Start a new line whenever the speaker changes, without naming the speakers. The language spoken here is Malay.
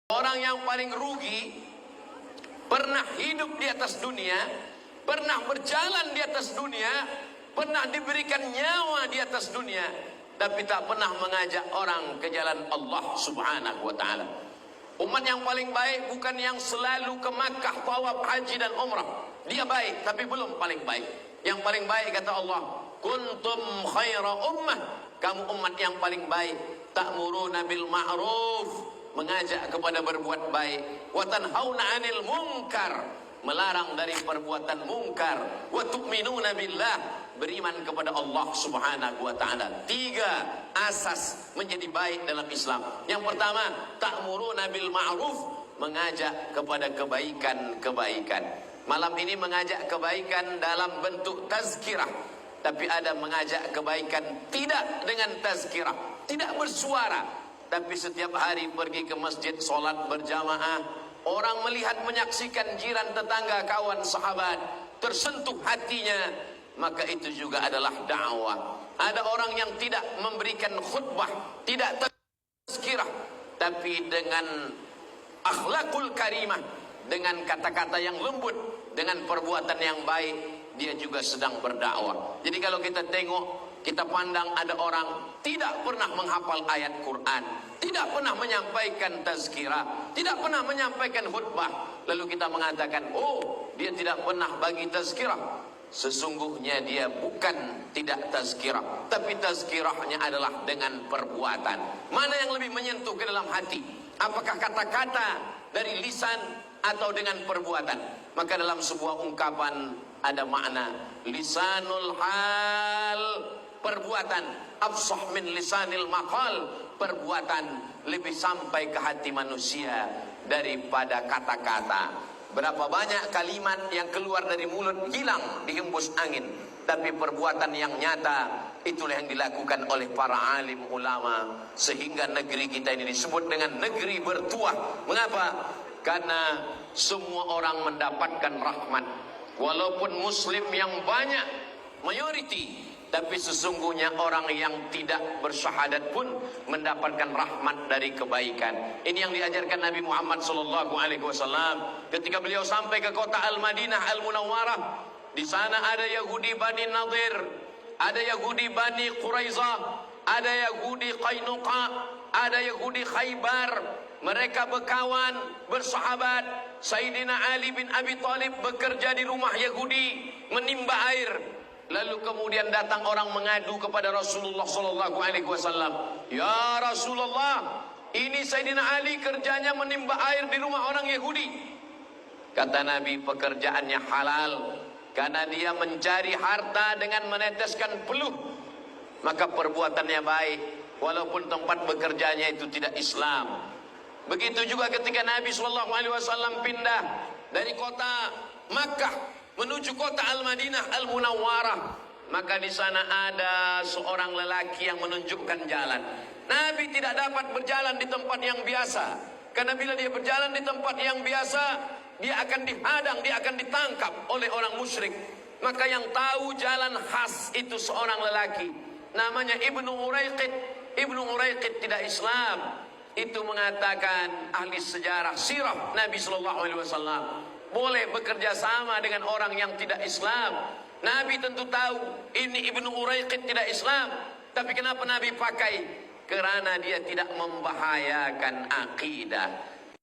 Orang yang paling rugi, pernah hidup di atas dunia, pernah berjalan di atas dunia, pernah diberikan nyawa di atas dunia, tapi tak pernah mengajak orang ke jalan Allah Subhanahu wa ta'ala. Umat yang paling baik bukan yang selalu ke Makkah, tawaf, haji dan umrah. Dia baik, tapi belum paling baik. Yang paling baik kata Allah, kuntum khaira ummah, kamu umat yang paling baik. Ta'muruna bil ma'ruf, mengajak kepada berbuat baik. Wa tanhauna 'anil munkar, melarang dari perbuatan mungkar. Wa tu'minuna billah, beriman kepada Allah Subhanahu wa ta'ala. 3 asas menjadi baik dalam Islam. Yang pertama, ta'muruna bil ma'ruf, mengajak kepada kebaikan-kebaikan. Malam ini mengajak kebaikan dalam bentuk tazkirah, tapi ada mengajak kebaikan tidak dengan tazkirah, tidak bersuara, tapi setiap hari pergi ke masjid, solat berjamaah. Orang melihat, menyaksikan, jiran, tetangga, kawan, sahabat tersentuh hatinya, maka itu juga adalah dakwah. Ada orang yang tidak memberikan khutbah, tidak tazkirah, tapi dengan akhlakul karimah, dengan kata-kata yang lembut, dengan perbuatan yang baik, dia juga sedang berdakwah. Jadi kalau kita tengok, kita pandang ada orang tidak pernah menghafal ayat Quran, tidak pernah menyampaikan tazkirah, tidak pernah menyampaikan khutbah, lalu kita mengatakan, oh, dia tidak pernah bagi tazkirah. Sesungguhnya dia bukan tidak tazkirah, tapi tazkirahnya adalah dengan perbuatan. Mana yang lebih menyentuh ke dalam hati? Apakah kata-kata dari lisan atau dengan perbuatan? Maka dalam sebuah ungkapan ada makna lisanul hal, perbuatan afsah min lisanil maqal, perbuatan lebih sampai ke hati manusia daripada kata-kata. Berapa banyak kalimat yang keluar dari mulut hilang dihembus angin, tapi perbuatan yang nyata itulah yang dilakukan oleh para alim ulama, sehingga negeri kita ini disebut dengan negeri bertuah. Mengapa? Karena semua orang mendapatkan rahmat. Walaupun muslim yang banyak, mayoriti, tapi sesungguhnya orang yang tidak bersyahadat pun mendapatkan rahmat dari kebaikan. Ini yang diajarkan Nabi Muhammad SAW ketika beliau sampai ke kota Al-Madinah Al-Munawwarah. Di sana ada Yahudi Bani Nadir, ada Yahudi Bani Quraizah, ada Yahudi Qainuqa, ada Yahudi Khaybar. Mereka berkawan, bersahabat. Sayyidina Ali bin Abi Thalib bekerja di rumah Yahudi, menimba air. Lalu kemudian datang orang mengadu kepada Rasulullah SAW. Ya Rasulullah, ini Sayyidina Ali kerjanya menimba air di rumah orang Yahudi. Kata Nabi, pekerjaannya halal, karena dia mencari harta dengan meneteskan peluh, maka perbuatannya baik, walaupun tempat bekerjanya itu tidak Islam. Begitu juga ketika Nabi SAW pindah dari kota Makkah menuju kota Al-Madinah Al-Munawwarah, maka di sana ada seorang lelaki yang menunjukkan jalan. Nabi tidak dapat berjalan di tempat yang biasa, karena bila dia berjalan di tempat yang biasa, dia akan dihadang, dia akan ditangkap oleh orang musyrik. Maka yang tahu jalan khas itu seorang lelaki, namanya Ibnu Uraiqid. Ibnu Uraiqid tidak Islam. Itu mengatakan ahli sejarah sirah Nabi SAW, boleh bekerja sama dengan orang yang tidak Islam. Nabi tentu tahu ini Ibnu Uraiqid tidak Islam, tapi kenapa Nabi pakai? Kerana dia tidak membahayakan akidah.